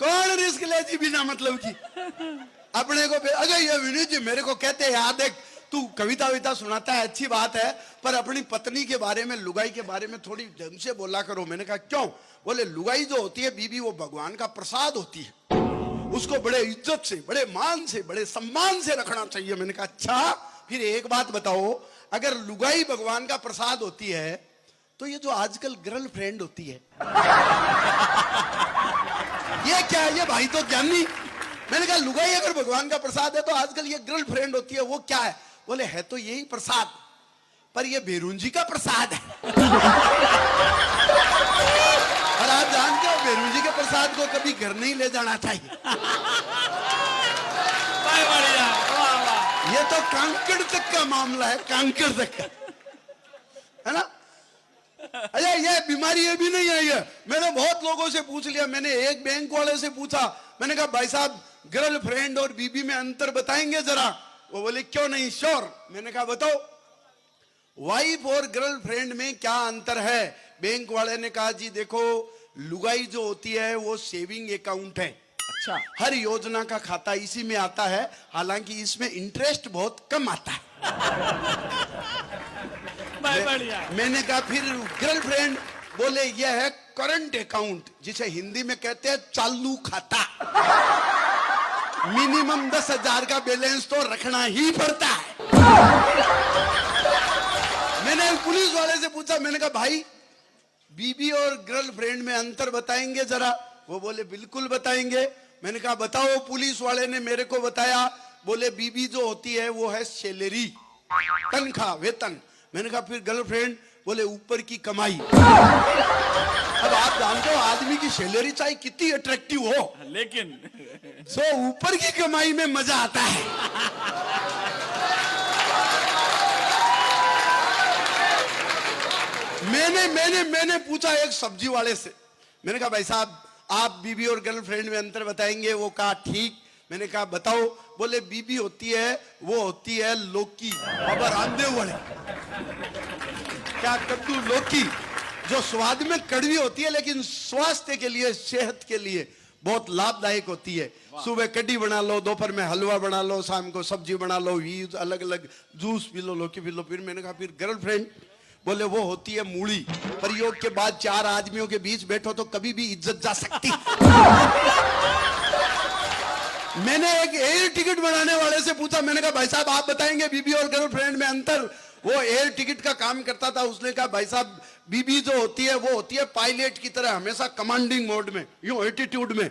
कौन रिस्क ले जी बिना मतलब की? अपने को अगर ये विनीत जी मेरे को कहते हैं याद है तू कविता विता सुनाता है अच्छी बात है, पर अपनी पत्नी के बारे में, लुगाई के बारे में थोड़ी ढंग से बोला करो। मैंने कहा क्यों? बोले लुगाई जो होती है बीबी, वो भगवान का प्रसाद होती है, उसको बड़े इज्जत से, बड़े मान से, बड़े सम्मान से रखना चाहिए। मैंने कहा अच्छा, फिर एक बात बताओ, अगर लुगाई भगवान का प्रसाद होती है तो ये जो आजकल गर्लफ्रेंड होती है ये क्या है? ये भाई तो ज्ञानी। मैंने कहा लुगाई अगर भगवान का प्रसाद है तो आजकल ये गर्लफ्रेंड होती है, वो क्या है? बोले है तो यही प्रसाद, पर ये बेरुंजी का प्रसाद है। और आप जानते हो बेरुंजी के प्रसाद को कभी घर नहीं ले जाना चाहिए। बढ़िया, वाह वाह। ये तो कांकड़ तक का मामला है, कांकड़ तक का, है ना? अरे ये बीमारी अभी नहीं आई है। मैंने बहुत लोगों से पूछ लिया। मैंने एक बैंक वाले से पूछा, मैंने कहा भाई साहब गर्लफ्रेंड और बीबी में अंतर बताएंगे जरा? वो बोले क्यों नहीं, श्योर। मैंने कहा बताओ वाइफ और गर्लफ्रेंड में क्या अंतर है? बैंक वाले ने कहा जी देखो, लुगाई जो होती है वो सेविंग अकाउंट है, अच्छा, हर योजना का खाता इसी में आता है, हालांकि इसमें इंटरेस्ट बहुत कम आता है। बढ़िया। मैंने कहा फिर गर्लफ्रेंड? बोले ये है करंट अकाउंट, जिसे हिंदी में कहते हैं चालू खाता। मिनिमम 10,000 का बैलेंस तो रखना ही पड़ता है। मैंने पुलिस वाले से पूछा, मैंने कहा भाई बीबी और गर्लफ्रेंड में अंतर बताएंगे जरा? वो बोले बिल्कुल बताएंगे। मैंने कहा बताओ। पुलिस वाले ने मेरे को बताया, बोले बीबी जो होती है वो है सैलरी, तनख्वाह, वेतन। मैंने कहा फिर गर्लफ्रेंड? बोले ऊपर की कमाई। अब आप जानते हो आदमी की सैलरी चाहे कितनी अट्रैक्टिव हो, लेकिन सो ऊपर की कमाई में मजा आता है। मैंने पूछा एक सब्जी वाले से, मैंने कहा भाई साहब आप बीबी और गर्लफ्रेंड में अंतर बताएंगे? वो कहा ठीक। मैंने कहा बताओ। बोले बीबी होती है वो होती है लौकी, अब रामदेव वाले क्या कद्दू, लौकी, जो स्वाद में कड़वी होती है लेकिन स्वास्थ्य के लिए, सेहत के लिए बहुत लाभदायक होती है। सुबह कढ़ी बना लो, दोपहर में हलवा बना लो, शाम को सब्जी बना लो, अलग अलग जूस पी लो, लौकी पी लो। फिर मैंने कहा फिर गर्लफ्रेंड? बोले वो होती है मूली, प्रयोग के बाद 4 आदमियों के बीच बैठो तो कभी भी इज्जत जा सकती। मैंने एक एयर टिकट बनाने वाले से पूछा, मैंने कहा भाई साहब आप बताएंगे बीबी और गर्लफ्रेंड में अंतर? वो एयर टिकट का काम करता था। उसने कहा भाई साहब बीबी जो होती है वो होती है पायलट की तरह, हमेशा कमांडिंग मोड में, यूं एटीट्यूड में,